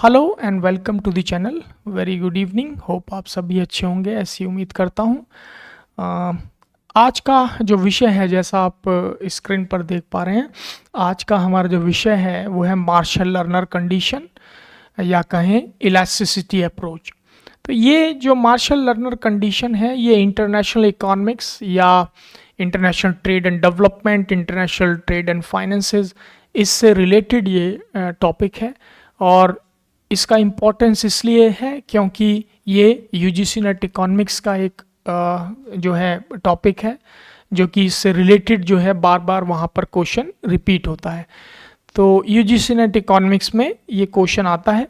Hello and welcome to the channel. Very good evening. Hope आप सभी अच्छे होंगे, ऐसी उम्मीद करता हूँ। आज का जो विषय है, जैसा आप स्क्रीन पर देख पा रहे हैं, आज का हमारा जो विषय है वो है मार्शल लर्नर कंडीशन या कहें इलास्टिसिटी अप्रोच। तो ये जो मार्शल लर्नर कंडीशन है ये इंटरनेशनल इकोनॉमिक्स या international trade and development, international trade and finances, इससे रिलेटेड ये टॉपिक है। और इसका इम्पोर्टेंस इसलिए है क्योंकि ये यूजीसी नेट इकोनॉमिक्स का एक जो है टॉपिक है, जो कि इससे रिलेटेड जो है बार बार वहाँ पर क्वेश्चन रिपीट होता है। तो यूजीसी नेट इकोनॉमिक्स में ये क्वेश्चन आता है,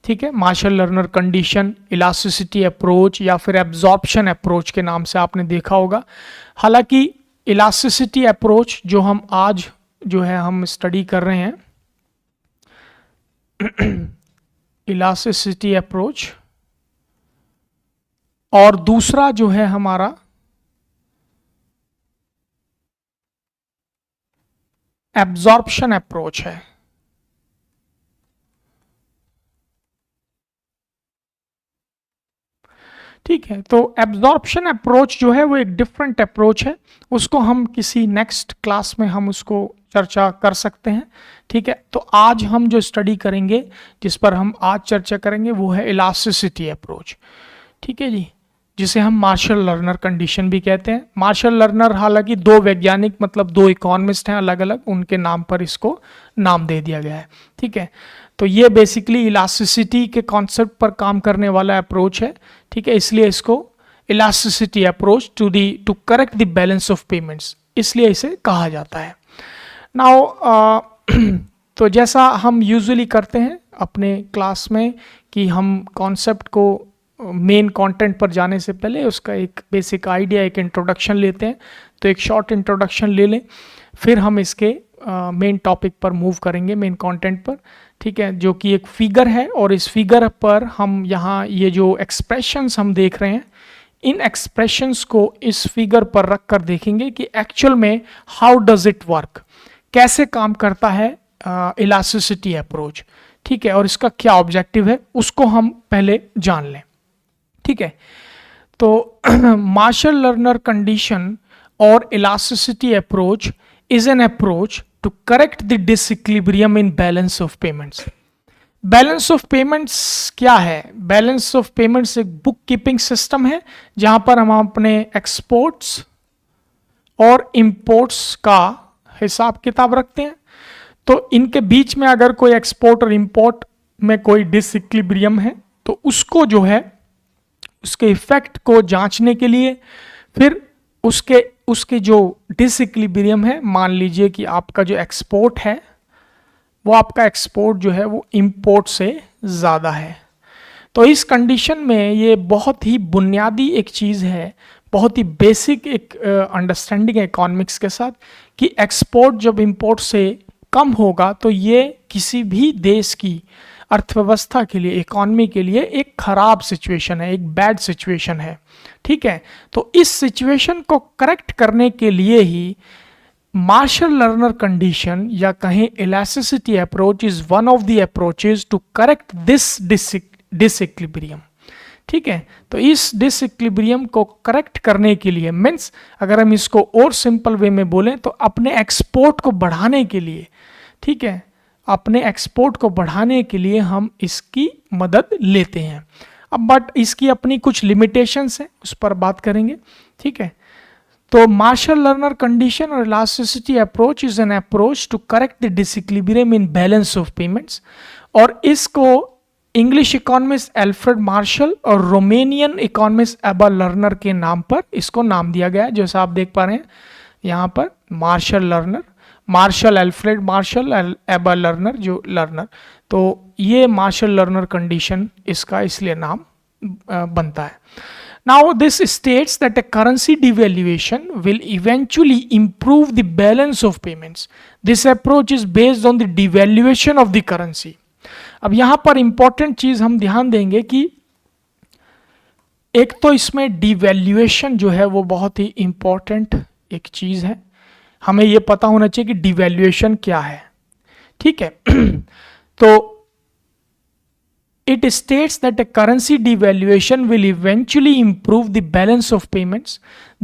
ठीक है। Marshall Lerner condition, elasticity approach या फिर एब्जॉर्प्शन अप्रोच के नाम से आपने देखा होगा। हालांकि इलास्टिसिटी अप्रोच जो हम आज जो है हम स्टडी कर रहे हैं, इलास्टिसिटी अप्रोच, और दूसरा जो है हमारा एब्जॉर्प्शन अप्रोच है। ठीक है, तो एब्जॉर्प्शन अप्रोच जो है वो एक डिफरेंट अप्रोच है, उसको हम किसी नेक्स्ट क्लास में हम उसको चर्चा कर सकते हैं। ठीक है, तो आज हम जो स्टडी करेंगे, जिस पर हम आज चर्चा करेंगे, वो है इलास्टिसिटी अप्रोच। ठीक है जी, जिसे हम मार्शल लर्नर कंडीशन भी कहते हैं। मार्शल लर्नर हालांकि दो वैज्ञानिक, मतलब दो इकोनॉमिस्ट हैं अलग अलग, उनके नाम पर इसको नाम दे दिया गया है। ठीक है, तो ये बेसिकली इलास्टिसिटी के कॉन्सेप्ट पर काम करने वाला अप्रोच है। ठीक है, इसलिए इसको elasticity approach to correct the balance of payments, इसलिए इसे कहा जाता है। नाउ तो जैसा हम यूजुअली करते हैं अपने क्लास में कि हम कॉन्सेप्ट को मेन कंटेंट पर जाने से पहले उसका एक बेसिक आइडिया, एक इंट्रोडक्शन लेते हैं। तो एक शॉर्ट इंट्रोडक्शन ले लें, फिर हम इसके मेन टॉपिक पर मूव करेंगे, मेन कंटेंट पर। ठीक है, जो कि एक फिगर है, और इस फिगर पर हम यहाँ ये जो एक्सप्रेशंस हम देख रहे हैं, इन एक्सप्रेशंस को इस फिगर पर रख कर देखेंगे कि एक्चुअल में हाउ डज इट वर्क, कैसे काम करता है इलास्टिसिटी अप्रोच। ठीक है, और इसका क्या ऑब्जेक्टिव है उसको हम पहले जान लें। ठीक है, तो मार्शल लर्नर कंडीशन और elasticity approach is an approach to correct the disequilibrium in balance of payments. Balance of payments क्या है? बैलेंस ऑफ पेमेंट्स एक बुक कीपिंग सिस्टम है जहां पर हम अपने एक्सपोर्ट्स और इंपोर्ट्स का हिसाब किताब रखते हैं। तो इनके बीच में अगर कोई एक्सपोर्ट और इंपोर्ट में कोई डिसइक्विलिब्रियम है, तो उसको जो है उसके इफेक्ट को जांचने के लिए, फिर उसके जो डिसइक्विलिब्रियम है, मान लीजिए कि आपका जो एक्सपोर्ट है वो आपका एक्सपोर्ट जो है वो इंपोर्ट से ज़्यादा है, तो इस कंडीशन में ये बहुत ही बुनियादी एक चीज़ है, बहुत ही बेसिक एक अंडरस्टैंडिंग है इकोनॉमिक्स के साथ, कि एक्सपोर्ट जब इंपोर्ट से कम होगा तो ये किसी भी देश की अर्थव्यवस्था के लिए, इकोनॉमी के लिए एक खराब सिचुएशन है, एक बैड सिचुएशन है। ठीक है, तो इस सिचुएशन को करेक्ट करने के लिए ही मार्शल लर्नर कंडीशन या कहें elasticity approach is one of the approaches to correct this disequilibrium. ठीक है, तो इस डिसइक्विलिब्रियम को करेक्ट करने के लिए, मीन्स अगर हम इसको और सिंपल वे में बोलें तो अपने एक्सपोर्ट को बढ़ाने के लिए, ठीक है, अपने एक्सपोर्ट को बढ़ाने के लिए हम इसकी मदद लेते हैं। अब बट इसकी अपनी कुछ लिमिटेशंस हैं, उस पर बात करेंगे। ठीक है, तो मार्शल लर्नर कंडीशन और elasticity approach is an approach to correct the disequilibrium in balance of payments, और इसको इंग्लिश इकोनॉमिस्ट एल्फ्रेड मार्शल और रोमेनियन इकोनॉमिस्ट एबा लर्नर के नाम पर इसको नाम दिया गया है, जैसा आप देख पा रहे हैं यहाँ पर। Marshall Lerner, Marshall Alfred Marshall, Abba Lerner जो लर्नर, तो ये मार्शल लर्नर कंडीशन इसका इसलिए नाम बनता है। Now this states that a currency devaluation will eventually improve the balance of payments. This approach is based on the devaluation of the currency. अब यहाँ पर इंपॉर्टेंट चीज हम ध्यान देंगे कि एक तो इसमें डिवैल्यूएशन जो है वो बहुत ही इंपॉर्टेंट एक चीज है, हमें ये पता होना चाहिए कि डिवैल्यूएशन क्या है। ठीक है, तो it states that a currency devaluation will eventually improve the balance of payments.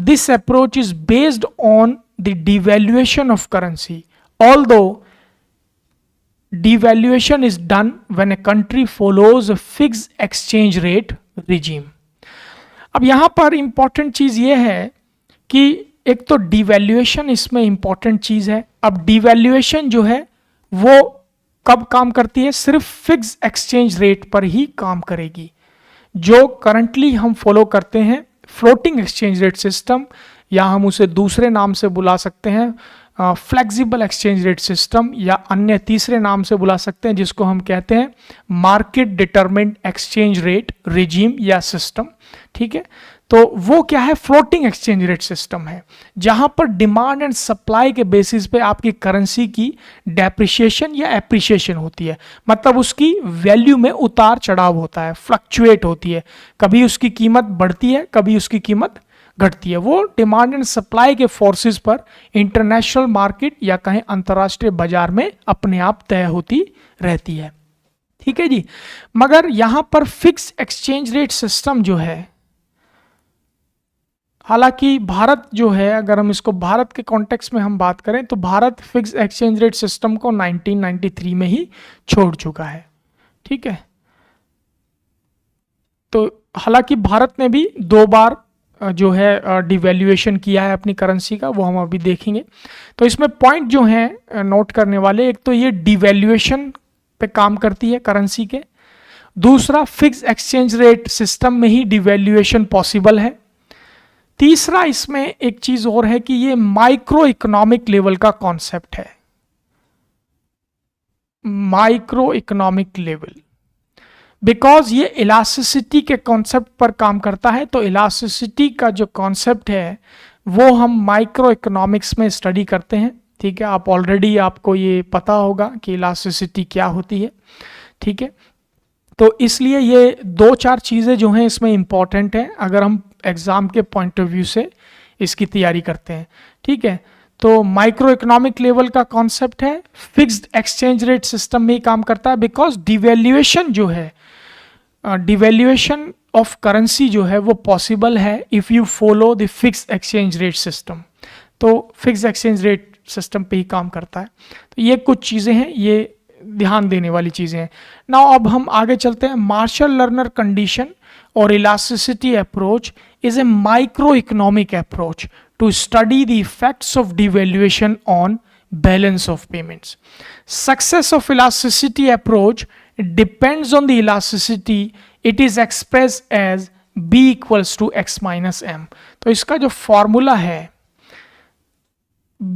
This approach is based on the devaluation of currency, although devaluation is done when a country follows a fixed exchange rate regime. अब यहाँ पर important चीज़ ये है कि एक तो devaluation इसमें important चीज़ है। अब डिवैल्यूएशन जो है वो कब काम करती है? सिर्फ फिक्स एक्सचेंज रेट पर ही काम करेगी। जो करंटली हम फॉलो करते हैं फ्लोटिंग एक्सचेंज रेट सिस्टम, या हम उसे दूसरे नाम से बुला सकते हैं फ्लेक्सिबल एक्सचेंज रेट सिस्टम, या अन्य तीसरे नाम से बुला सकते हैं जिसको हम कहते हैं market determined exchange rate regime या सिस्टम। ठीक है, तो वो क्या है? फ्लोटिंग एक्सचेंज रेट सिस्टम है, जहां पर डिमांड एंड सप्लाई के बेसिस पे आपकी करेंसी की डेप्रिशिएशन या एप्रिशिएशन होती है। मतलब उसकी वैल्यू में उतार चढ़ाव होता है, फ्लक्चुएट होती है, कभी उसकी कीमत बढ़ती है, कभी उसकी कीमत घटती है। वो डिमांड एंड सप्लाई के फोर्सेस पर इंटरनेशनल मार्केट या कहें अंतर्राष्ट्रीय बाजार में अपने आप तय होती रहती है। ठीक है जी, मगर यहां पर फिक्स एक्सचेंज रेट सिस्टम जो है, हालांकि भारत जो है, अगर हम इसको भारत के कॉन्टेक्स्ट में हम बात करें तो Bharat fix exchange rate system को 1993 में ही छोड़ चुका है। ठीक है, तो हालांकि भारत ने भी 2 बार जो है डिवैल्यूएशन किया है अपनी करेंसी का, वो हम अभी देखेंगे। तो इसमें पॉइंट जो हैं नोट करने वाले, एक तो ये डिवैल्यूएशन पे काम करती है करेंसी के, दूसरा फिक्स एक्सचेंज रेट सिस्टम में ही डिवैल्यूएशन पॉसिबल है, तीसरा इसमें एक चीज और है कि ये माइक्रो इकोनॉमिक लेवल का कॉन्सेप्ट है। माइक्रो इकोनॉमिक लेवल, बिकॉज ये इलास्टिसिटी के कॉन्सेप्ट पर काम करता है। तो इलास्टिसिटी का जो कॉन्सेप्ट है वो हम माइक्रो इकोनॉमिक्स में स्टडी करते हैं। ठीक है, आप ऑलरेडी आपको ये पता होगा कि इलास्टिसिटी क्या होती है। ठीक है, तो इसलिए ये 2-4 चीज़ें जो हैं इसमें इंपॉर्टेंट हैं अगर हम एग्ज़ाम के पॉइंट ऑफ व्यू से इसकी तैयारी करते हैं। ठीक है, तो माइक्रो इकोनॉमिक लेवल का कॉन्सेप्ट है, फिक्स्ड एक्सचेंज रेट सिस्टम में ही काम करता है, बिकॉज डिवैल्यूएशन जो है, डिवैल्यूएशन ऑफ करेंसी जो है वो पॉसिबल है if you follow the fixed exchange rate system. तो फिक्स्ड एक्सचेंज रेट सिस्टम पे ही काम करता है। तो ये कुछ चीज़ें हैं, ये ध्यान देने वाली चीज़ें हैं। नाउ अब हम आगे चलते हैं। मार्शल लर्नर कंडीशन और elasticity approach is a microeconomic approach to study the effects of devaluation on balance of payments. Success of elasticity approach depends on the elasticity. It is expressed as B equals to x minus m. तो इसका जो formula है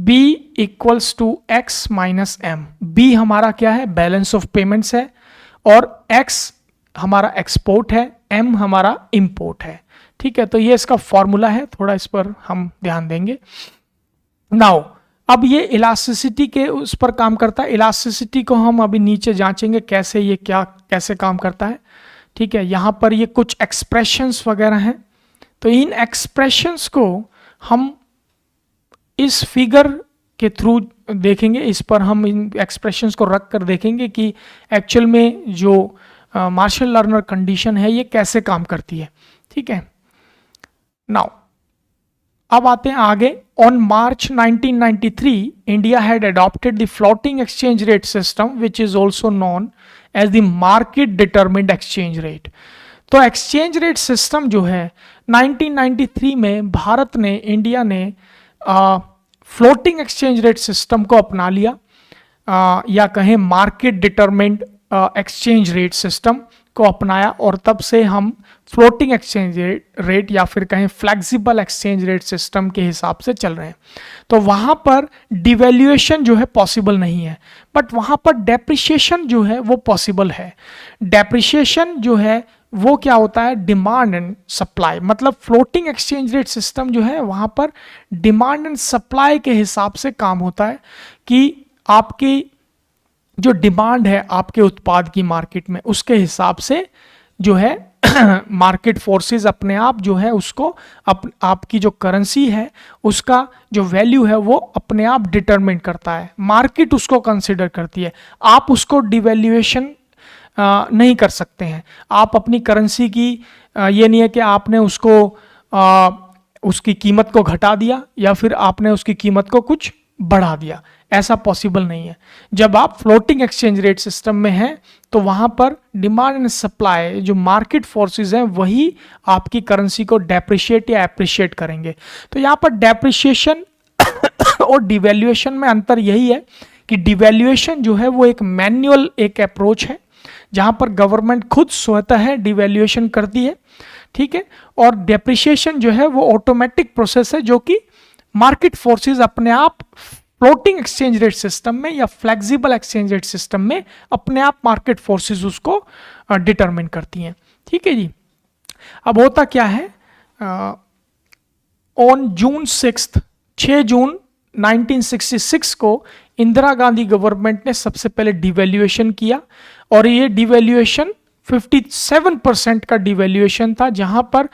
B equals to x minus m. B हमारा क्या है? Balance of payments है, और x हमारा एक्सपोर्ट है, m हमारा इंपोर्ट है। ठीक है, तो ये इसका फॉर्मूला है, थोड़ा इस पर हम ध्यान देंगे। नाउ अब ये इलास्टिसिटी के उस पर काम करता है। इलास्टिसिटी को हम अभी नीचे जांचेंगे कैसे ये कैसे काम करता है। ठीक है, यहाँ पर ये कुछ एक्सप्रेशंस वगैरह हैं, तो इन एक्सप्रेशंस को हम इस फिगर के थ्रू देखेंगे। इस पर हम इन एक्सप्रेशंस को रख कर देखेंगे कि एक्चुअल में जो मार्शल लर्नर कंडीशन है ये कैसे काम करती है। ठीक है, नाउ अब आते हैं आगे। On March 1993 India had adopted the floating exchange rate system which is also known as the market determined exchange rate. तो एक्सचेंज रेट सिस्टम जो है 1993 में भारत ने, इंडिया ने फ्लोटिंग एक्सचेंज रेट सिस्टम को अपना लिया, या कहें market determined exchange rate system को अपनाया, और तब से हम फ्लोटिंग एक्सचेंज रेट या फिर कहें फ्लेक्सिबल एक्सचेंज रेट सिस्टम के हिसाब से चल रहे हैं। तो वहाँ पर डिवैल्यूएशन जो है पॉसिबल नहीं है, बट वहाँ पर डेप्रिशिएशन जो है वो पॉसिबल है। डेप्रिशिएशन जो है वो क्या होता है? Demand and supply. मतलब फ्लोटिंग एक्सचेंज रेट सिस्टम जो है वहाँ पर डिमांड एंड सप्लाई के हिसाब से काम होता है कि आपकी जो डिमांड है आपके उत्पाद की मार्केट में, उसके हिसाब से जो है मार्केट फोर्सेस अपने आप जो है उसको आपकी जो करेंसी है उसका जो वैल्यू है वो अपने आप डिटरमिन करता है, मार्केट उसको कंसिडर करती है। आप उसको डिवैल्यूएशन नहीं कर सकते हैं। आप अपनी करेंसी की ये नहीं है कि आपने उसको उसकी कीमत को घटा दिया या फिर आपने उसकी कीमत को कुछ बढ़ा दिया, ऐसा पॉसिबल नहीं है। जब आप फ्लोटिंग एक्सचेंज रेट सिस्टम में हैं तो वहां पर डिमांड एंड सप्लाई, जो मार्केट फोर्सेस हैं, वही आपकी करेंसी को डेप्रिशिएट या एप्रिशिएट करेंगे। तो यहाँ पर डेप्रिशिएशन और डिवैल्यूएशन में अंतर यही है कि डिवैल्यूएशन जो है वो एक मैनुअल एक अप्रोच है, जहां पर गवर्नमेंट खुद स्वतः डिवैल्यूएशन करती है, ठीक है। और डेप्रिशिएशन जो है वो ऑटोमेटिक प्रोसेस है, जो कि मार्केट फोर्सेस अपने आप फ्लोटिंग एक्सचेंज रेट सिस्टम में या फ्लेक्सिबल एक्सचेंज रेट सिस्टम में अपने आप मार्केट फोर्सेस उसको डिटरमिन करती हैं, ठीक है जी। अब होता क्या है, ऑन जून 6 जून 1966 को इंदिरा गांधी गवर्नमेंट ने सबसे पहले डिवैल्यूएशन किया, और ये डिवैल्यूएशन 57% का डिवैल्यूएशन था, जहां पर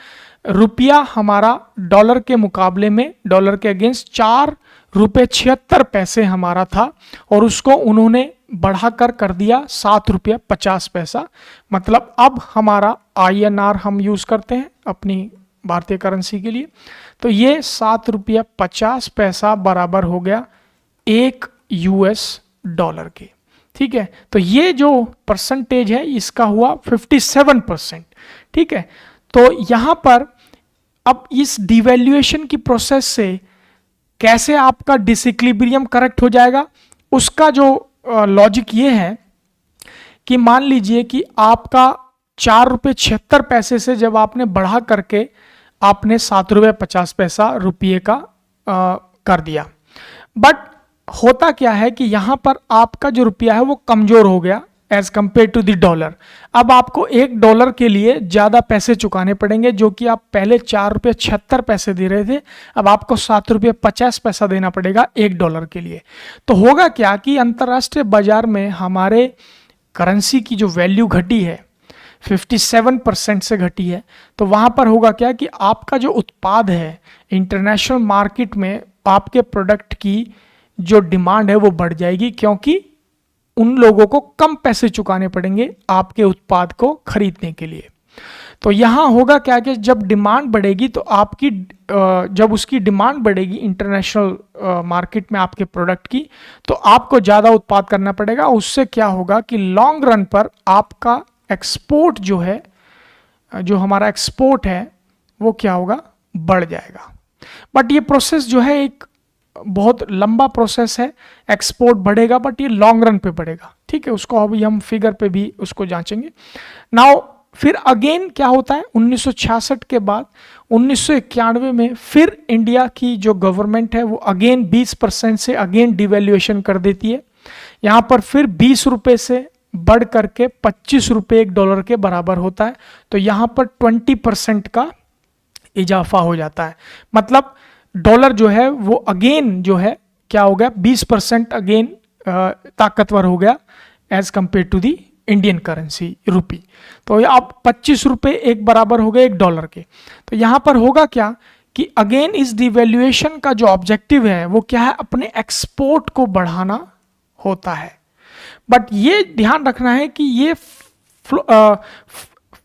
रुपया हमारा डॉलर के मुकाबले में, डॉलर के अगेंस्ट 4 रुपये 76 पैसे हमारा था, और उसको उन्होंने बढ़ाकर कर दिया 7 रुपये 50 पैसा। मतलब अब हमारा INR हम यूज करते हैं अपनी भारतीय करेंसी के लिए, तो ये 7 रुपये 50 पैसा बराबर हो गया $1 के, ठीक है। तो ये जो परसेंटेज है इसका हुआ 57%, ठीक है। तो यहां पर अब इस डिवैल्यूएशन की प्रोसेस से कैसे आपका डिसइक्विलिब्रियम करेक्ट हो जाएगा, उसका जो लॉजिक ये है कि मान लीजिए कि आपका 4 रुपये 76 पैसे से जब आपने बढ़ा करके आपने 7 रुपये 50 पैसा रुपये का कर दिया, बट होता क्या है कि यहां पर आपका जो रुपया है वो कमजोर हो गया as compare to the dollar. अब आपको $1 के लिए ज्यादा पैसे चुकाने पड़ेंगे, जो कि आप पहले 4 रुपये 76 पैसे दे रहे थे, अब आपको 7 रुपये 50 पैसा देना पड़ेगा $1 के लिए। तो होगा क्या कि अंतर्राष्ट्रीय बाजार में हमारे करेंसी की जो वैल्यू घटी है 57% से घटी है, तो वहां पर होगा क्या कि आपका जो उत्पाद है इंटरनेशनल मार्केट में आपके प्रोडक्ट की जो डिमांड है वो बढ़ जाएगी, क्योंकि उन लोगों को कम पैसे चुकाने पड़ेंगे आपके उत्पाद को खरीदने के लिए। तो यहां होगा क्या कि जब डिमांड बढ़ेगी तो आपकी जब उसकी डिमांड बढ़ेगी इंटरनेशनल मार्केट में आपके प्रोडक्ट की, तो आपको ज़्यादा उत्पाद करना पड़ेगा। उससे क्या होगा कि लॉन्ग रन पर आपका एक्सपोर्ट जो है, जो हमारा एक्सपोर्ट है वो क्या होगा, बढ़ जाएगा। बट ये प्रोसेस जो है एक बहुत लंबा प्रोसेस है, एक्सपोर्ट बढ़ेगा बट ये लॉन्ग रन पे बढ़ेगा, ठीक है। उसको अभी हम फिगर पे भी उसको जांचेंगे। नाउ फिर अगेन क्या होता है, 1966 के बाद 1991 में फिर इंडिया की जो गवर्नमेंट है वो अगेन 20% से अगेन डिवैल्यूएशन कर देती है। यहाँ पर फिर 20 रुपये से बढ़ करके 25 रुपये $1 के बराबर होता है। तो यहाँ पर 20% का इजाफा हो जाता है। मतलब डॉलर जो है वो अगेन जो है क्या हो गया, 20% अगेन ताकतवर हो गया as compare to the Indian currency rupee. तो अब 25 रुपये एक बराबर हो गए $1 के। तो यहाँ पर होगा क्या कि अगेन इस डिवैल्यूएशन का जो ऑब्जेक्टिव है वो क्या है, अपने एक्सपोर्ट को बढ़ाना होता है। बट ये ध्यान रखना है कि ये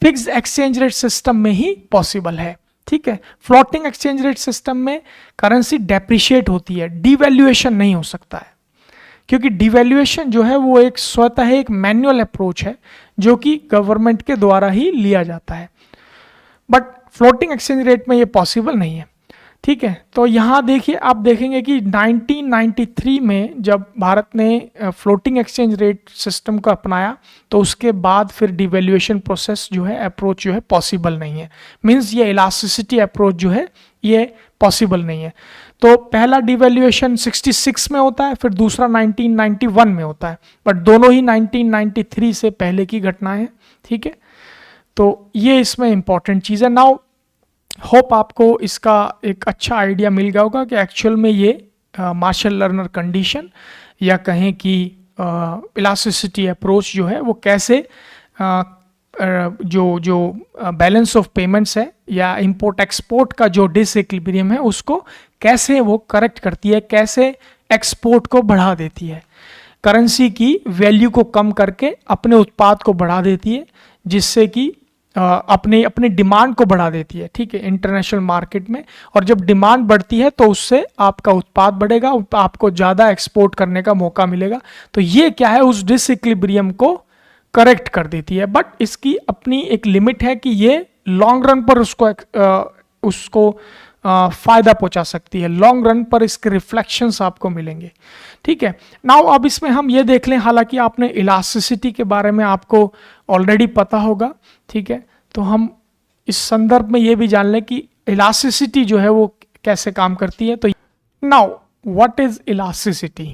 फिक्स्ड एक्सचेंज रेट सिस्टम में ही पॉसिबल है, ठीक है। फ्लोटिंग एक्सचेंज रेट सिस्टम में करेंसी डेप्रिशिएट होती है, डिवैल्यूएशन नहीं हो सकता है, क्योंकि डिवैल्यूएशन जो है वो एक स्वतः एक मैनुअल अप्रोच है जो कि गवर्नमेंट के द्वारा ही लिया जाता है। बट फ्लोटिंग एक्सचेंज रेट में ये पॉसिबल नहीं है, ठीक है। तो यहाँ देखिए, आप देखेंगे कि 1993 में जब भारत ने फ्लोटिंग एक्सचेंज रेट सिस्टम को अपनाया तो उसके बाद फिर डिवैल्यूएशन प्रोसेस जो है, अप्रोच जो है पॉसिबल नहीं है। मींस ये इलास्टिसिटी अप्रोच जो है ये पॉसिबल नहीं है। तो पहला डिवैल्यूएशन 66 में होता है, फिर दूसरा 1991 में होता है, बट दोनों ही 1993 से पहले की घटनाएं हैं, ठीक है। तो ये इसमें इंपॉर्टेंट चीज़ है। नाउ होप आपको इसका एक अच्छा आइडिया मिल गया होगा कि एक्चुअल में ये मार्शल लर्नर कंडीशन या कहें कि इलास्टिसिटी अप्रोच जो है वो कैसे जो बैलेंस ऑफ पेमेंट्स है या इंपोर्ट एक्सपोर्ट का जो डिसइक्विलिब्रियम है उसको कैसे वो करेक्ट करती है, कैसे एक्सपोर्ट को बढ़ा देती है। करेंसी की वैल्यू को कम करके अपने उत्पाद को बढ़ा देती है, जिससे कि अपने अपने डिमांड को बढ़ा देती है, ठीक है, इंटरनेशनल मार्केट में। और जब डिमांड बढ़ती है तो उससे आपका उत्पाद बढ़ेगा, आपको ज़्यादा एक्सपोर्ट करने का मौका मिलेगा। तो ये क्या है, उस डिसइक्विलिब्रियम को करेक्ट कर देती है। बट इसकी अपनी एक लिमिट है कि ये लॉन्ग रन पर उसको फायदा पहुंचा सकती है, लॉन्ग रन पर इसके रिफ्लेक्शंस आपको मिलेंगे, ठीक है। नाउ अब इसमें हम ये देख लें, हालांकि आपने इलास्टिसिटी के बारे में आपको ऑलरेडी पता होगा, ठीक है, तो हम इस संदर्भ में ये भी जान लें कि इलास्टिसिटी जो है वो कैसे काम करती है। तो नाउ व्हाट इज इलास्टिसिटी।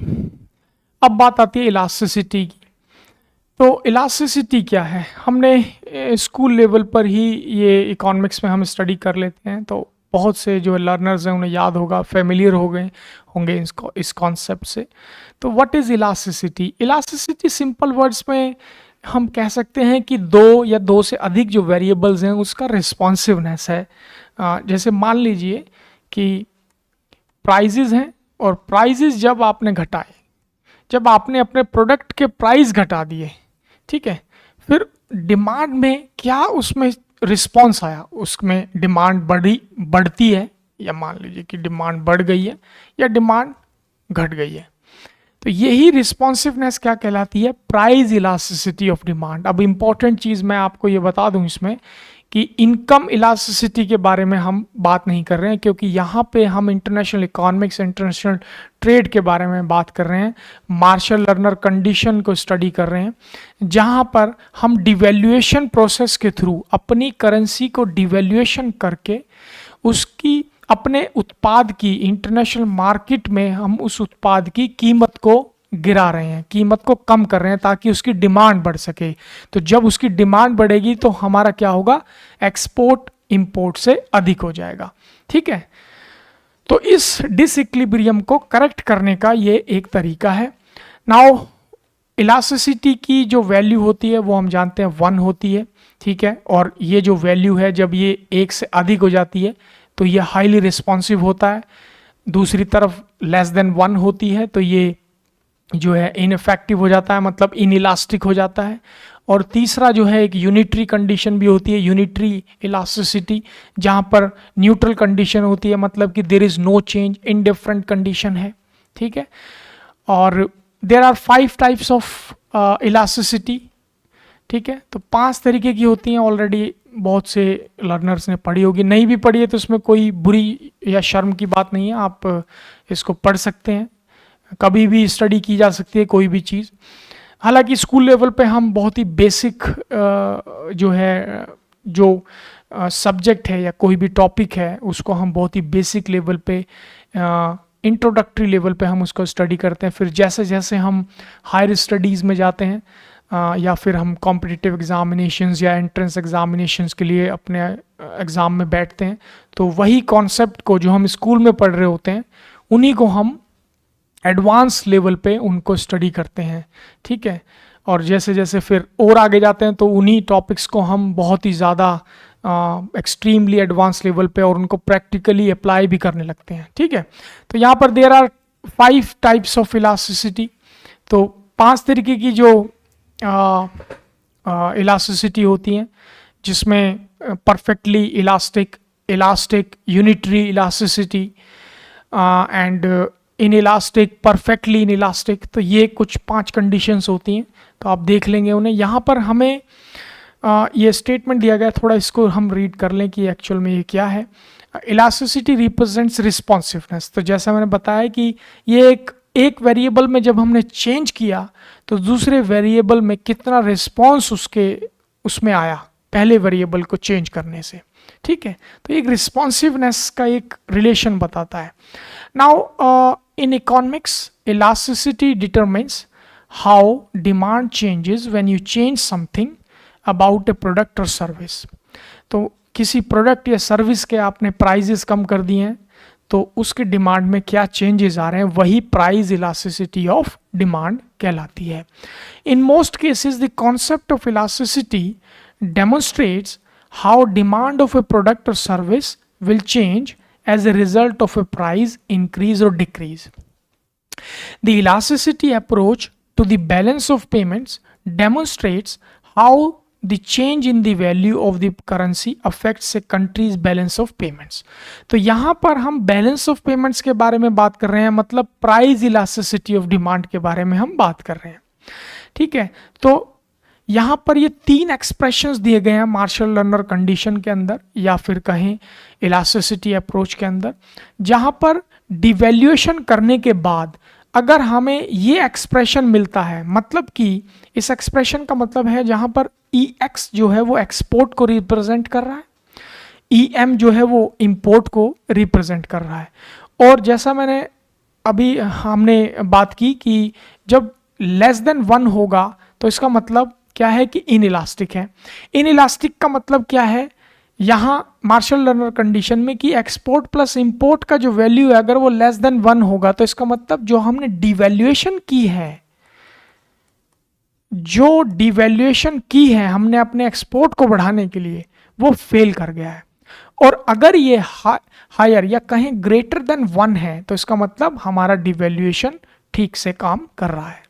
अब बात आती है इलास्टिसिटी की। तो इलास्टिसिटी क्या है, हमने स्कूल लेवल पर ही ये इकोनॉमिक्स में हम स्टडी कर लेते हैं, तो बहुत से जो लर्नर्स हैं उन्हें याद होगा, फेमिलियर हो गए होंगे इस कॉन्सेप्ट से। तो what is elasticity. Elasticity simple words में हम कह सकते हैं कि दो या दो से अधिक जो वेरिएबल्स हैं उसका रिस्पॉन्सिवनेस है। जैसे मान लीजिए कि प्राइजेज हैं, और प्राइजेज जब आपने घटाए, जब आपने अपने प्रोडक्ट के प्राइस घटा दिए, ठीक है, फिर डिमांड में क्या उसमें रिस्पॉन्स आया, उसमें डिमांड बढ़ती है, या मान लीजिए कि डिमांड बढ़ गई है या डिमांड घट गई है। तो यही रिस्पॉन्सिवनेस क्या कहलाती है, प्राइस इलास्टिसिटी ऑफ डिमांड। अब इंपॉर्टेंट चीज़ मैं आपको ये बता दूं इसमें कि इनकम इलास्टिसिटी के बारे में हम बात नहीं कर रहे हैं, क्योंकि यहाँ पे हम इंटरनेशनल इकोनॉमिक्स, इंटरनेशनल ट्रेड के बारे में बात कर रहे हैं, मार्शल लर्नर कंडीशन को स्टडी कर रहे हैं, जहाँ पर हम डिवैल्यूएशन प्रोसेस के थ्रू अपनी करेंसी को डिवैल्यूएशन करके उसकी अपने उत्पाद की इंटरनेशनल मार्केट में हम उस उत्पाद की कीमत को गिरा रहे हैं, कीमत को कम कर रहे हैं ताकि उसकी डिमांड बढ़ सके। तो जब उसकी डिमांड बढ़ेगी तो हमारा क्या होगा, एक्सपोर्ट इंपोर्ट से अधिक हो जाएगा, ठीक है। तो इस डिसइक्विलिब्रियम को करेक्ट करने का ये एक तरीका है। नाउ इलास्टिसिटी की जो वैल्यू होती है वो हम जानते हैं 1 होती है, ठीक है, और ये जो वैल्यू है जब ये 1 से अधिक हो जाती है तो ये हाईली रिस्पॉन्सिव होता है। दूसरी तरफ लेस देन 1 होती है तो ये जो है इनइफेक्टिव हो जाता है, मतलब इनइलास्टिक हो जाता है। और तीसरा जो है एक यूनिटरी कंडीशन भी होती है, यूनिटरी इलास्टिसिटी, जहाँ पर न्यूट्रल कंडीशन होती है, मतलब कि there is no change, indifferent condition है, ठीक है। और there are 5 types of elasticity, ठीक है। तो 5 तरीके की होती हैं, ऑलरेडी बहुत से लर्नर्स ने पढ़ी होगी, नहीं भी पढ़ी है तो उसमें कोई बुरी या शर्म की बात नहीं है, आप इसको पढ़ सकते हैं, कभी भी स्टडी की जा सकती है कोई भी चीज़। हालांकि स्कूल लेवल पे हम बहुत ही बेसिक जो है जो सब्जेक्ट है या कोई भी टॉपिक है उसको हम बहुत ही बेसिक लेवल पे, इंट्रोडक्टरी लेवल पे हम उसको स्टडी करते हैं। फिर जैसे जैसे हम हायर स्टडीज़ में जाते हैं या फिर हम कॉम्पिटिटिव एग्जामिनेशंस या एंट्रेंस एग्जामिनेशंस के लिए अपने एग्ज़ाम में बैठते हैं, तो वही कॉन्सेप्ट को जो हम स्कूल में पढ़ रहे होते हैं उन्हीं को हम एडवांस लेवल पे उनको स्टडी करते हैं, ठीक है। और जैसे जैसे फिर और आगे जाते हैं तो उन्हीं टॉपिक्स को हम बहुत ही ज़्यादा एक्सट्रीमली एडवांस लेवल पे और उनको प्रैक्टिकली अप्लाई भी करने लगते हैं, ठीक है। तो यहाँ पर there are 5 types of elasticity. तो 5 तरीके की जो इलास्टिसिटी होती हैं, जिसमें perfectly elastic, unitary elasticity and inelastic, perfectly inelastic. तो ये कुछ 5 कंडीशंस होती हैं, तो आप देख लेंगे उन्हें। यहाँ पर हमें ये स्टेटमेंट दिया गया, थोड़ा इसको हम रीड कर लें कि एक्चुअल में ये क्या है। Elasticity represents responsiveness. तो जैसा मैंने बताया कि ये एक वेरिएबल में जब हमने चेंज किया तो दूसरे वेरिएबल में कितना रिस्पॉन्स उसमें आया पहले वेरिएबल को चेंज करने से, ठीक है। तो एक रिस्पॉन्सिवनेस का एक रिलेशन बताता है। Now in economics elasticity determines how demand changes when you change something about A product और सर्विस। तो किसी प्रोडक्ट या सर्विस के आपने प्राइजेस कम कर दिए हैं तो उसके डिमांड में क्या चेंजेस आ रहे हैं, वही प्राइस इलास्टिसिटी ऑफ डिमांड कहलाती है। In most cases the concept of elasticity demonstrates how demand of a product और service will change as a result of a price increase or decrease. The elasticity approach to the balance of payments demonstrates how the change in the value of the currency affects a country's balance of payments। तो यहाँ पर हम balance of payments के बारे में बात कर रहे हैं, मतलब प्राइस इलास्टिसिटी ऑफ डिमांड के बारे में हम बात कर रहे हैं। ठीक है, तो यहाँ पर ये तीन एक्सप्रेशंस दिए गए हैं मार्शल लर्नर कंडीशन के अंदर या फिर कहें इलास्टिसिटी अप्रोच के अंदर, जहाँ पर डिवैल्यूएशन करने के बाद अगर हमें ये एक्सप्रेशन मिलता है, मतलब कि इस एक्सप्रेशन का मतलब है जहाँ पर EX जो है वो एक्सपोर्ट को रिप्रेजेंट कर रहा है, EM जो है वो इंपोर्ट को रिप्रेजेंट कर रहा है। और जैसा मैंने अभी हमने बात की कि जब लेस देन 1 होगा तो इसका मतलब क्या है कि इनइलास्टिक है। इनइलास्टिक का मतलब क्या है यहाँ मार्शल लर्नर कंडीशन में कि एक्सपोर्ट प्लस इंपोर्ट का जो वैल्यू है अगर वो लेस देन 1 होगा तो इसका मतलब जो हमने डिवैल्यूएशन की है, जो डिवैल्यूएशन की है हमने अपने एक्सपोर्ट को बढ़ाने के लिए, वो फेल कर गया है। और अगर ये हायर या कहें ग्रेटर देन 1 है तो इसका मतलब हमारा डिवैल्यूएशन ठीक से काम कर रहा है।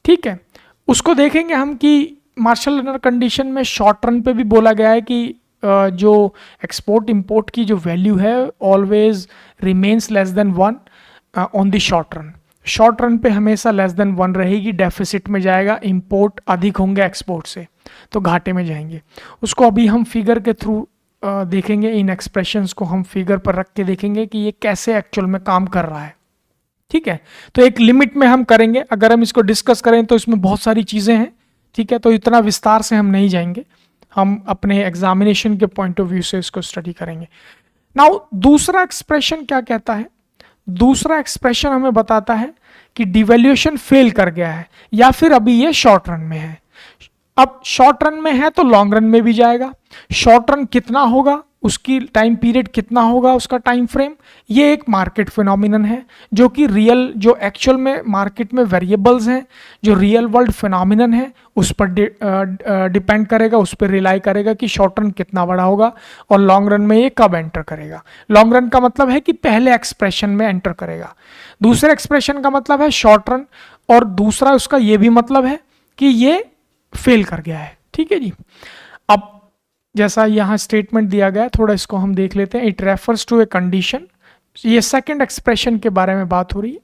ठीक है, उसको देखेंगे हम कि मार्शल लर्नर कंडीशन में शॉर्ट रन पे भी बोला गया है कि जो एक्सपोर्ट इंपोर्ट की जो वैल्यू है always remains less than 1 on the short run. Short run पे हमेशा लेस देन 1 रहेगी, डेफिसिट में जाएगा, इंपोर्ट अधिक होंगे एक्सपोर्ट से तो घाटे में जाएंगे। उसको अभी हम फिगर के थ्रू देखेंगे, इन एक्सप्रेशंस को हम फिगर पर रख के देखेंगे कि ये कैसे एक्चुअल में काम कर रहा है। ठीक है, तो एक लिमिट में हम करेंगे, अगर हम इसको डिस्कस करें तो इसमें बहुत सारी चीज़ें हैं। ठीक है, तो इतना विस्तार से हम नहीं जाएंगे, हम अपने एग्जामिनेशन के पॉइंट ऑफ व्यू से इसको स्टडी करेंगे। नाउ दूसरा एक्सप्रेशन क्या कहता है? दूसरा एक्सप्रेशन हमें बताता है कि डिवैल्यूएशन फेल कर गया है या फिर अभी ये शॉर्ट रन में है। अब शॉर्ट रन में है तो लॉन्ग रन में भी जाएगा। शॉर्ट रन कितना होगा, उसकी टाइम पीरियड कितना होगा, उसका टाइम फ्रेम, ये एक मार्केट फिनोमिनन है जो कि रियल, जो एक्चुअल में मार्केट में वेरिएबल्स हैं, जो रियल वर्ल्ड फिनोमिनन है उस पर डिपेंड करेगा, उस पर रिलाई करेगा कि शॉर्ट रन कितना बड़ा होगा और लॉन्ग रन में ये कब एंटर करेगा। लॉन्ग रन का मतलब है कि पहले एक्सप्रेशन में एंटर करेगा, दूसरे एक्सप्रेशन का मतलब है शॉर्ट रन, और दूसरा उसका ये भी मतलब है कि ये फेल कर गया है। ठीक है जी, अब जैसा यहाँ स्टेटमेंट दिया गया, थोड़ा इसको हम देख लेते हैं। It refers to a condition, ये सेकंड एक्सप्रेशन के बारे में बात हो रही है,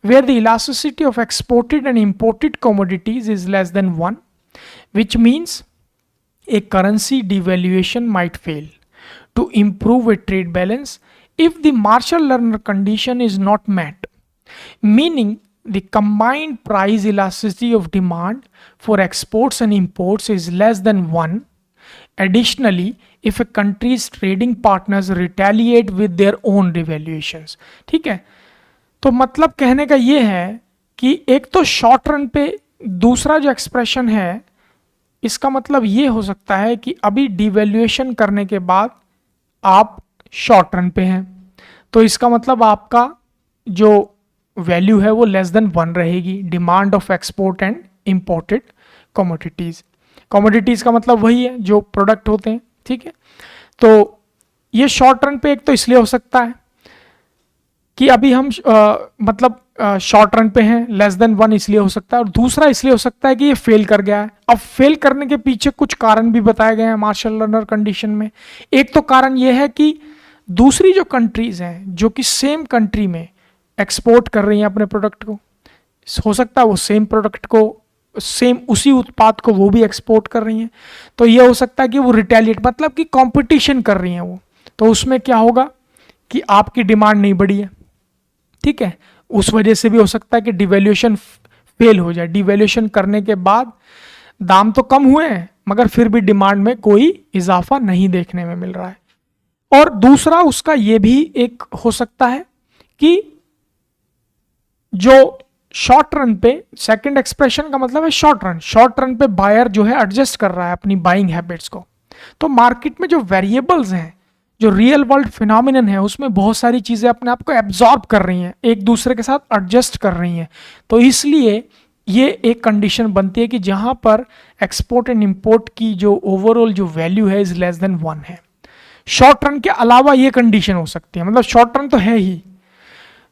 where the elasticity of exported and imported commodities is less than 1, which means a currency devaluation might fail to improve a trade balance if the Marshall-Lerner condition is not met, meaning the combined price elasticity of demand for exports and imports is less than 1. Additionally, if a country's trading partners retaliate with their own devaluations। ठीक है, तो मतलब कहने का ये है कि एक तो शॉर्ट रन पे, दूसरा जो एक्सप्रेशन है इसका मतलब ये हो सकता है कि अभी डिवैल्यूएशन करने के बाद आप शॉर्ट रन पे हैं, तो इसका मतलब आपका जो वैल्यू है वो लेस देन 1 रहेगी, demand of export and imported commodities. Commodities का मतलब वही है जो प्रोडक्ट होते हैं। ठीक है, तो ये शॉर्ट रन पे एक तो इसलिए हो सकता है कि अभी हम मतलब शॉर्ट रन पे हैं, लेस देन 1 इसलिए हो सकता है, और दूसरा इसलिए हो सकता है कि ये फेल कर गया है। अब फेल करने के पीछे कुछ कारण भी बताए गए हैं मार्शल लर्नर कंडीशन में। एक तो कारण ये है कि दूसरी जो कंट्रीज हैं जो कि सेम कंट्री में एक्सपोर्ट कर रही हैं अपने प्रोडक्ट को, हो सकता है वो सेम प्रोडक्ट को, सेम उसी उत्पाद को वो भी एक्सपोर्ट कर रही हैं, तो ये हो सकता है कि वो रिटेलिएट, मतलब कि कंपटीशन कर रही हैं वो, तो उसमें क्या होगा कि आपकी डिमांड नहीं बढ़ी है। ठीक है, उस वजह से भी हो सकता है कि डिवैल्यूएशन फेल हो जाए। डिवैल्यूएशन करने के बाद दाम तो कम हुए हैं मगर फिर भी डिमांड में कोई इजाफा नहीं देखने में मिल रहा है। और दूसरा उसका ये भी एक हो सकता है कि जो शॉर्ट रन पे, सेकंड एक्सप्रेशन का मतलब है शॉर्ट रन पे बायर जो है एडजस्ट कर रहा है अपनी बाइंग हैबिट्स को, तो मार्केट में जो वेरिएबल्स हैं, जो रियल वर्ल्ड फिनोमिनन है, उसमें बहुत सारी चीजें अपने आप को एब्जॉर्ब कर रही हैं, एक दूसरे के साथ एडजस्ट कर रही हैं, तो इसलिए ये एक कंडीशन बनती है कि जहां पर एक्सपोर्ट एंड इंपोर्ट की जो ओवरऑल जो वैल्यू है इज लेस देन 1 है। शॉर्ट रन के अलावा ये कंडीशन हो सकती है, मतलब शॉर्ट रन तो है ही,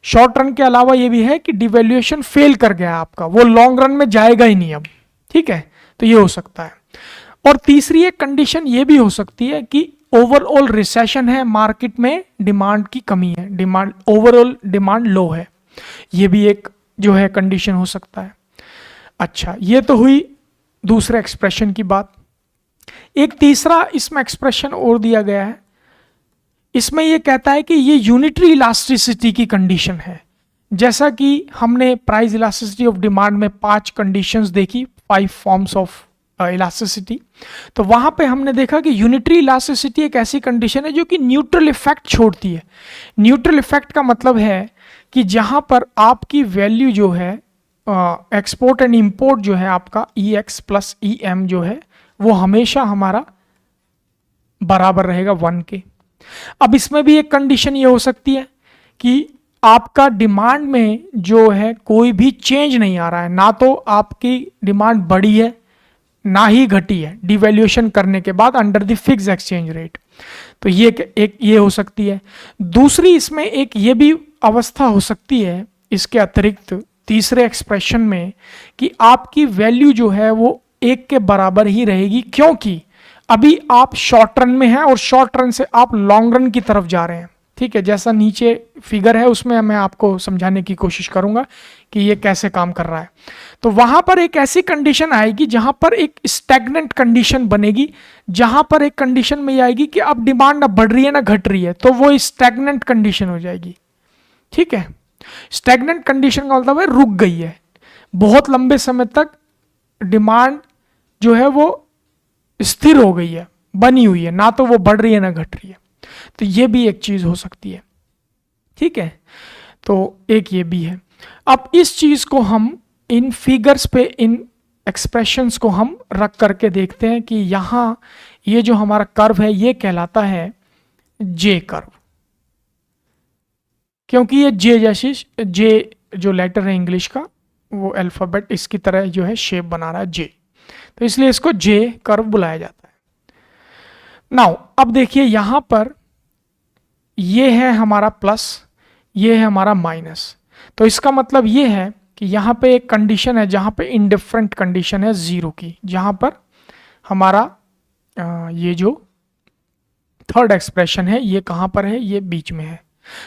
शॉर्ट रन के अलावा ये भी है कि डिवैल्यूएशन फेल कर गया आपका, वो लॉन्ग रन में जाएगा ही नहीं अब, ठीक है, तो ये हो सकता है। और तीसरी एक कंडीशन ये भी हो सकती है कि ओवरऑल रिसेशन है, मार्केट में डिमांड की कमी है, डिमांड ओवरऑल डिमांड लो है, ये भी एक जो है कंडीशन हो सकता है। अच्छा, ये तो हुई दूसरे एक्सप्रेशन की बात। एक तीसरा इसमें एक्सप्रेशन और दिया गया है, इसमें यह कहता है कि ये यूनिटरी इलास्टिसिटी की कंडीशन है। जैसा कि हमने प्राइस इलास्टिसिटी ऑफ डिमांड में 5 कंडीशंस देखी, 5 फॉर्म्स ऑफ इलास्टिसिटी, तो वहां पे हमने देखा कि यूनिटरी इलास्टिसिटी एक ऐसी कंडीशन है जो कि न्यूट्रल इफेक्ट छोड़ती है। न्यूट्रल इफेक्ट का मतलब है कि जहां पर आपकी वैल्यू जो है एक्सपोर्ट एंड इंपोर्ट जो है आपका EX प्लस EM जो है वो हमेशा हमारा बराबर रहेगा 1 के। अब इसमें भी एक कंडीशन ये हो सकती है कि आपका डिमांड में जो है कोई भी चेंज नहीं आ रहा है, ना तो आपकी डिमांड बढ़ी है ना ही घटी है डिवैल्यूएशन करने के बाद under the fix exchange rate, तो ये एक ये हो सकती है। दूसरी इसमें एक ये भी अवस्था हो सकती है इसके अतिरिक्त तीसरे एक्सप्रेशन में कि आपकी वैल्यू जो है वो 1 के बराबर ही रहेगी, क्योंकि अभी आप शॉर्ट रन में हैं और शॉर्ट रन से आप लॉन्ग रन की तरफ जा रहे हैं, ठीक है। जैसा नीचे फिगर है उसमें मैं आपको समझाने की कोशिश करूंगा कि ये कैसे काम कर रहा है। तो वहां पर एक ऐसी कंडीशन आएगी जहां पर एक स्टैग्नेंट कंडीशन बनेगी, जहां पर एक कंडीशन में ये आएगी कि अब डिमांड ना बढ़ रही है ना घट रही है, तो वो स्टैग्नेंट कंडीशन हो जाएगी, ठीक है। स्टैग्नेंट कंडीशन का मतलब है रुक गई है, बहुत लंबे समय तक डिमांड जो है वो स्थिर हो गई है, बनी हुई है, ना तो वो बढ़ रही है ना घट रही है, तो ये भी एक चीज हो सकती है, ठीक है। तो एक ये भी है। अब इस चीज को हम इन फिगर्स पे, इन एक्सप्रेशंस को हम रख करके देखते हैं कि यहां ये जो हमारा कर्व है ये कहलाता है जे कर्व, क्योंकि ये जे जैसी, जे जो लेटर है इंग्लिश का वो अल्फाबेट इसकी तरह जो है शेप बना रहा है जे, तो इसलिए इसको जे कर्व बुलाया जाता है। नाउ अब देखिए यहां पर ये है हमारा प्लस, ये है हमारा माइनस, तो इसका मतलब ये है कि यहां पे एक कंडीशन है जहां पे इनडिफरेंट कंडीशन है 0 की, जहां पर हमारा ये जो थर्ड एक्सप्रेशन है ये कहां पर है, ये बीच में है।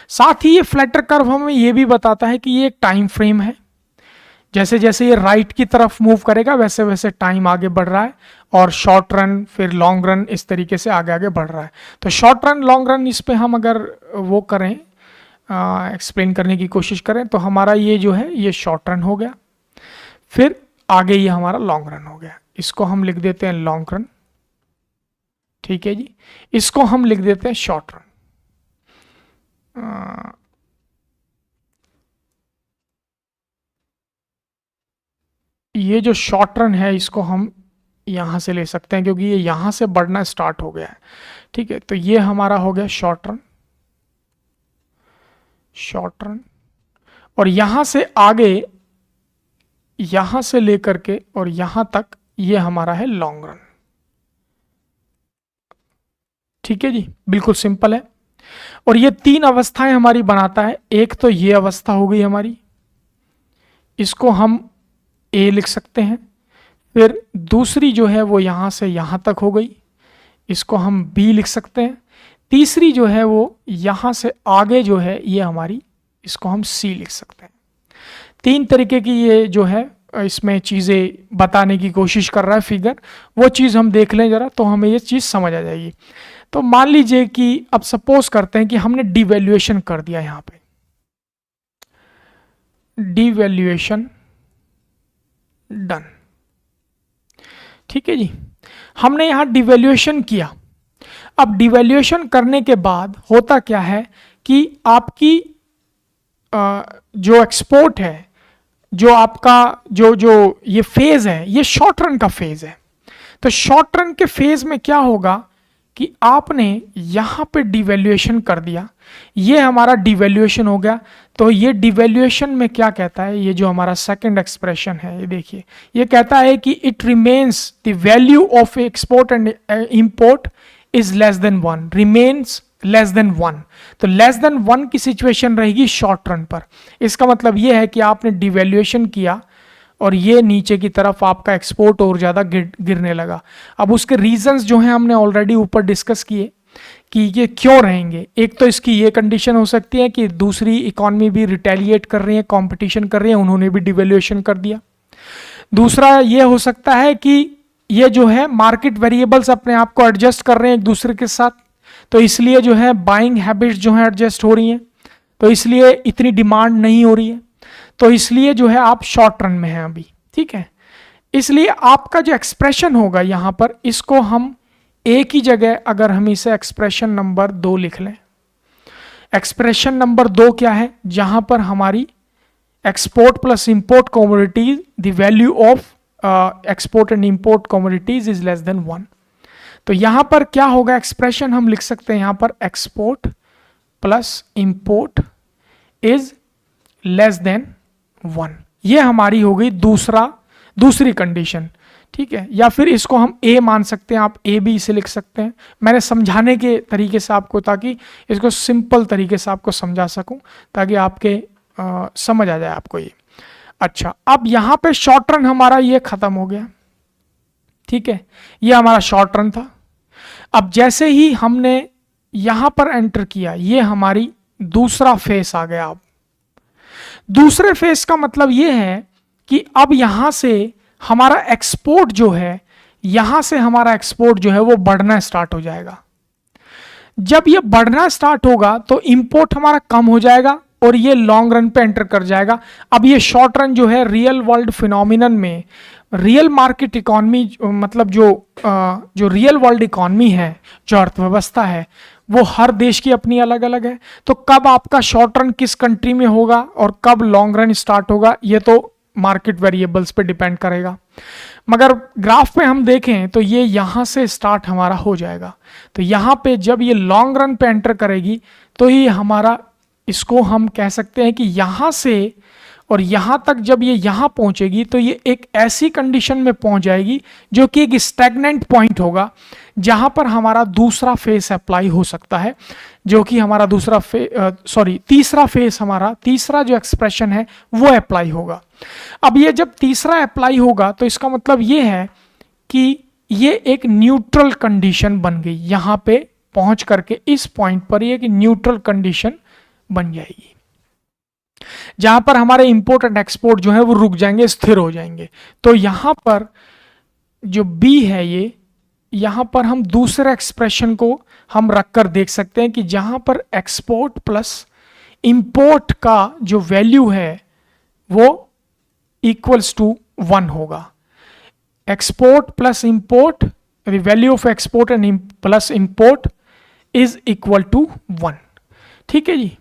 साथ ही ये फ्लैटर कर्व हमें ये भी बताता है कि ये एक टाइम फ्रेम है, जैसे जैसे ये राइट की तरफ मूव करेगा वैसे वैसे टाइम आगे बढ़ रहा है, और शॉर्ट रन फिर लॉन्ग रन इस तरीके से आगे आगे बढ़ रहा है। तो शॉर्ट रन लॉन्ग रन इस पे हम अगर वो करें, एक्सप्लेन करने की कोशिश करें, तो हमारा ये जो है ये शॉर्ट रन हो गया, फिर आगे ये हमारा लॉन्ग रन हो गया, इसको हम लिख देते हैं लॉन्ग रन, ठीक है जी। इसको हम लिख देते हैं शॉर्ट रन। ये जो शॉर्ट रन है इसको हम यहां से ले सकते हैं क्योंकि ये यहां से बढ़ना स्टार्ट हो गया है, ठीक है। तो ये हमारा हो गया शॉर्ट रन, शॉर्ट रन, और यहां से आगे, यहां से लेकर के और यहां तक ये हमारा है लॉन्ग रन, ठीक है जी, बिल्कुल सिंपल है। और ये 3 अवस्थाएं हमारी बनाता है। एक तो ये अवस्था हो गई हमारी, इसको हम ए लिख सकते हैं, फिर दूसरी जो है वो यहां से यहां तक हो गई, इसको हम बी लिख सकते हैं, तीसरी जो है वो यहां से आगे जो है ये हमारी, इसको हम सी लिख सकते हैं। 3 तरीके की ये जो है इसमें चीज़ें बताने की कोशिश कर रहा है फिगर, वो चीज़ हम देख लें जरा तो हमें ये चीज़ समझ आ जाएगी। तो मान लीजिए कि अब सपोज करते हैं कि हमने डिवैल्यूएशन कर दिया, यहां पे डिवैल्यूएशन डन, ठीक है जी, हमने यहां डिवैल्यूएशन किया। अब डिवैल्यूएशन करने के बाद होता क्या है कि आपकी जो एक्सपोर्ट है, जो आपका जो ये फेज है ये शॉर्ट रन का फेज है। तो शॉर्ट रन के फेज में क्या होगा कि आपने यहां पे डिवैल्यूएशन कर दिया, ये हमारा डिवैल्यूएशन हो गया। तो ये डिवैल्यूएशन में क्या कहता है, ये जो हमारा सेकंड एक्सप्रेशन है ये देखिए, ये कहता है कि it remains the value of export and import is less than 1, remains less than 1। तो लेस देन 1 की सिचुएशन रहेगी शॉर्ट रन पर। इसका मतलब ये है कि आपने डिवैल्यूएशन किया और ये नीचे की तरफ आपका एक्सपोर्ट और ज़्यादा गिरने लगा। अब उसके रीजंस जो हैं हमने ऑलरेडी ऊपर डिस्कस किए कि ये क्यों रहेंगे। एक तो इसकी ये कंडीशन हो सकती है कि दूसरी इकॉनमी भी रिटेलिएट कर रही है, कंपटीशन कर रही है, उन्होंने भी डिवैल्यूएशन कर दिया। दूसरा ये हो सकता है कि ये जो है मार्केट वेरिएबल्स अपने आप को एडजस्ट कर रहे हैं एक दूसरे के साथ, तो इसलिए जो है बाइंग हैबिट्स जो है एडजस्ट हो रही हैं, तो इसलिए इतनी डिमांड नहीं हो रही है, तो इसलिए जो है आप शॉर्ट रन में हैं अभी। ठीक है, इसलिए आपका जो एक्सप्रेशन होगा यहां पर, इसको हम एक ही जगह अगर हम इसे एक्सप्रेशन नंबर 2 लिख लें। एक्सप्रेशन नंबर 2 क्या है? जहां पर हमारी export plus import commodities, the value of export and import commodities is less than 1। तो यहां पर क्या होगा एक्सप्रेशन, हम लिख सकते हैं यहां पर export plus import is less than 1। ये हमारी हो गई दूसरी कंडीशन। ठीक है, या फिर इसको हम ए मान सकते हैं, आप ए भी इसे लिख सकते हैं। मैंने समझाने के तरीके से आपको, ताकि इसको सिंपल तरीके से आपको समझा सकूं, ताकि आपके समझ आ जाए आपको ये। अच्छा, अब यहां पे शॉर्ट रन हमारा ये खत्म हो गया। ठीक है, ये हमारा शॉर्ट रन था। अब जैसे ही हमने यहां पर एंटर किया, ये हमारी दूसरा फेस आ गया। अब दूसरे फेस का मतलब ये है कि अब यहां से हमारा एक्सपोर्ट जो है, यहां से हमारा एक्सपोर्ट जो है वो बढ़ना स्टार्ट हो जाएगा। जब ये बढ़ना स्टार्ट होगा तो इंपोर्ट हमारा कम हो जाएगा और ये लॉन्ग रन पे एंटर कर जाएगा। अब ये शॉर्ट रन जो है रियल वर्ल्ड फिनोमिनन में, रियल मार्केट इकॉनमी, मतलब जो रियल वर्ल्ड इकॉनमी है, जो अर्थव्यवस्था है, वो हर देश की अपनी अलग अलग है। तो कब आपका शॉर्ट रन किस कंट्री में होगा और कब लॉन्ग रन स्टार्ट होगा, ये तो मार्केट वेरिएबल्स पे डिपेंड करेगा। मगर ग्राफ पे हम देखें तो ये यहां से स्टार्ट हमारा हो जाएगा। तो यहां पे जब ये लॉन्ग रन पे एंटर करेगी तो ये हमारा, इसको हम कह सकते हैं कि यहां से और यहां तक जब ये यहां पहुंचेगी तो ये एक ऐसी कंडीशन में पहुंच जाएगी जो कि एक स्टैग्नेंट पॉइंट होगा, जहां पर हमारा दूसरा फेस अप्लाई हो सकता है, जो कि हमारा तीसरा फेस, हमारा तीसरा जो एक्सप्रेशन है वो अप्लाई होगा। अब ये जब तीसरा अप्लाई होगा तो इसका मतलब ये है कि ये एक न्यूट्रल कंडीशन बन गई। यहां पे पहुंच करके इस पॉइंट पर ये एक न्यूट्रल कंडीशन बन जाएगी, जहां पर हमारे इंपोर्ट एंड एक्सपोर्ट जो है वो रुक जाएंगे, स्थिर हो जाएंगे। तो यहां पर जो बी है, ये यहां पर हम दूसरे एक्सप्रेशन को हम रखकर देख सकते हैं कि जहां पर एक्सपोर्ट प्लस इंपोर्ट का जो वैल्यू है वो इक्वल्स टू 1 होगा। Export plus import, the value of export and plus import is equal to 1। ठीक है जी,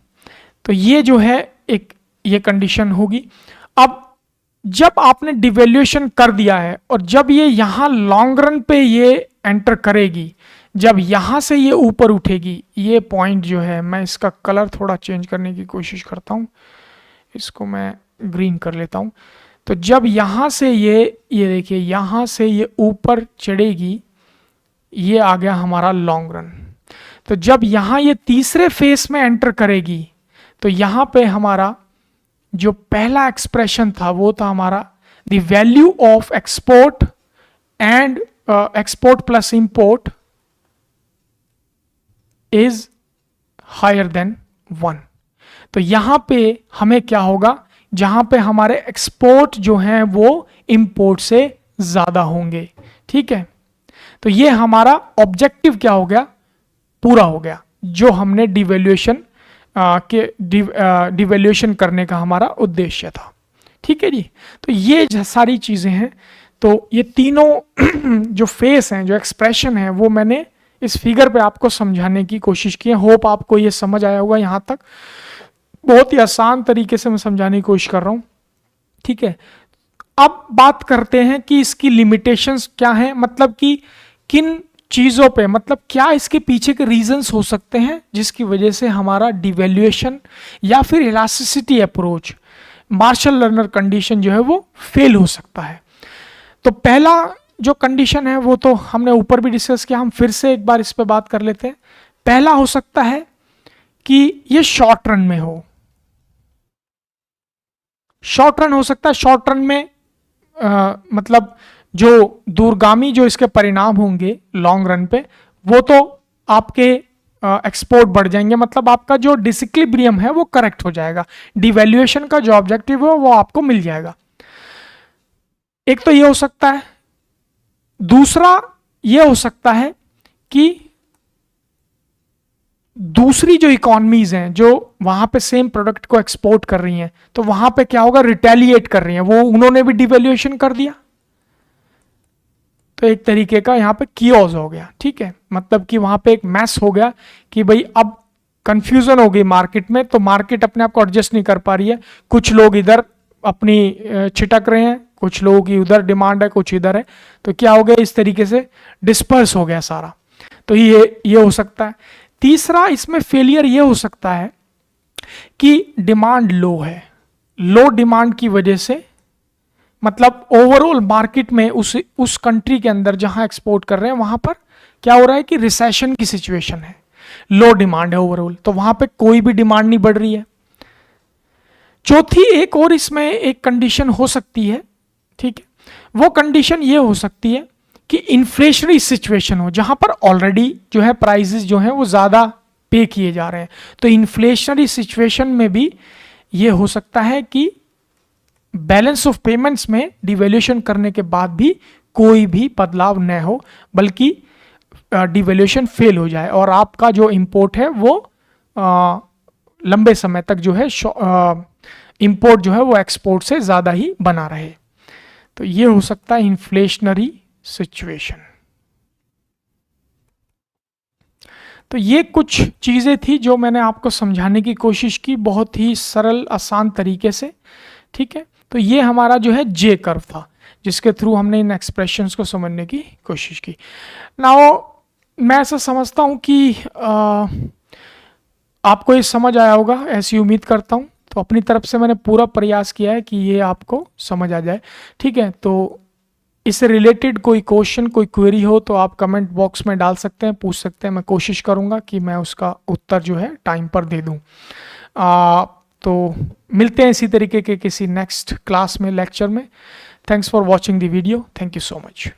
तो ये जो है एक ये कंडीशन होगी। अब जब आपने डिवैल्यूएशन कर दिया है और जब ये यहां लॉन्ग रन पे ये एंटर करेगी, जब यहां से ये ऊपर उठेगी, ये पॉइंट जो है, मैं इसका कलर थोड़ा चेंज करने की कोशिश करता हूं, इसको मैं ग्रीन कर लेता हूं। तो जब यहां से ये देखिए, यहां से ये ऊपर चढ़ेगी, ये आ गया हमारा लॉन्ग रन। तो जब यहां ये तीसरे फेस में एंटर करेगी तो यहां पे हमारा जो पहला एक्सप्रेशन था वो था हमारा the value of export and export plus import is higher than 1। तो यहां पे हमें क्या होगा, जहां पे हमारे एक्सपोर्ट जो हैं वो इंपोर्ट से ज्यादा होंगे। ठीक है, तो ये हमारा ऑब्जेक्टिव क्या हो गया, पूरा हो गया, जो हमने डिवैल्यूएशन करने का हमारा उद्देश्य था। ठीक है जी, तो ये सारी चीजें हैं। तो ये तीनों जो फेस हैं, जो एक्सप्रेशन है, वो मैंने इस फिगर पे आपको समझाने की कोशिश की है। होप आपको ये समझ आया होगा यहाँ तक। बहुत ही आसान तरीके से मैं समझाने की कोशिश कर रहा हूँ। ठीक है, अब बात करते हैं कि इसकी लिमिटेशंस क्या हैं, मतलब कि किन चीज़ों पे, मतलब क्या इसके पीछे के रीजंस हो सकते हैं जिसकी वजह से हमारा डिवैल्यूएशन या फिर elasticity approach, Marshall Lerner condition जो है वो फेल हो सकता है। तो पहला जो कंडीशन है वो तो हमने ऊपर भी डिस्कस किया, हम फिर से एक बार इस पे बात कर लेते हैं। पहला हो सकता है कि ये शॉर्ट रन में हो, शॉर्ट रन हो सकता है। शॉर्ट रन में मतलब जो दूरगामी जो इसके परिणाम होंगे लॉन्ग रन पे, वो तो आपके एक्सपोर्ट बढ़ जाएंगे, मतलब आपका जो डिसइक्विलिब्रियम है वो करेक्ट हो जाएगा, डिवैल्यूएशन का जो ऑब्जेक्टिव है वो आपको मिल जाएगा। एक तो ये हो सकता है। दूसरा ये हो सकता है कि दूसरी जो इकोनॉमीज हैं जो वहां पे सेम प्रोडक्ट को एक्सपोर्ट कर रही हैं, तो वहां पे क्या होगा, रिटेलिएट कर रही हैं, वो उन्होंने भी डिवैल्यूएशन कर दिया, तो एक तरीके का यहाँ पे कियोस हो गया। ठीक है, मतलब कि वहां पे एक मैस हो गया कि भाई अब कंफ्यूजन हो गई मार्केट में, तो मार्केट अपने आप को एडजस्ट नहीं कर पा रही है, कुछ लोग इधर अपनी छिटक रहे हैं, कुछ लोगों की उधर डिमांड है, कुछ इधर है, तो क्या हो गया, इस तरीके से डिस्पर्स हो गया सारा। तो ये हो सकता है। तीसरा इसमें फेलियर ये हो सकता है कि डिमांड लो है, लो डिमांड की वजह से, मतलब ओवरऑल मार्केट में उस कंट्री के अंदर जहां एक्सपोर्ट कर रहे हैं वहां पर क्या हो रहा है कि रिसेशन की सिचुएशन है, लो डिमांड है ओवरऑल, तो वहां पे कोई भी डिमांड नहीं बढ़ रही है। चौथी एक और इसमें एक कंडीशन हो सकती है, ठीक है, वो कंडीशन ये हो सकती है कि इन्फ्लेशनरी सिचुएशन हो, जहां पर ऑलरेडी जो है प्राइसेस जो है वो ज्यादा पे किए जा रहे हैं, तो इन्फ्लेशनरी सिचुएशन में भी ये हो सकता है कि बैलेंस ऑफ पेमेंट्स में डिवैल्यूएशन करने के बाद भी कोई भी बदलाव न हो, बल्कि डिवैल्यूएशन फेल हो जाए और आपका जो इंपोर्ट है वो लंबे समय तक जो है इंपोर्ट जो है वो एक्सपोर्ट से ज़्यादा ही बना रहे। तो ये हो सकता है इन्फ्लेशनरी सिचुएशन। तो ये कुछ चीज़ें थी जो मैंने आपको समझाने की कोशिश की बहुत ही सरल आसान तरीके से। ठीक है, तो ये हमारा जो है जे कर्व था जिसके थ्रू हमने इन एक्सप्रेशंस को समझने की कोशिश की। नाउ मैं ऐसा समझता हूँ कि आपको ये समझ आया होगा, ऐसी उम्मीद करता हूँ। तो अपनी तरफ से मैंने पूरा प्रयास किया है कि ये आपको समझ आ जाए। ठीक है, तो इससे रिलेटेड कोई क्वेश्चन कोई क्वेरी हो तो आप कमेंट बॉक्स में डाल सकते हैं, पूछ सकते हैं, मैं कोशिश करूँगा कि मैं उसका उत्तर जो है टाइम पर दे दूँ। तो मिलते हैं इसी तरीके के किसी नेक्स्ट क्लास में, लेक्चर में। Thanks for watching the video, thank you so much.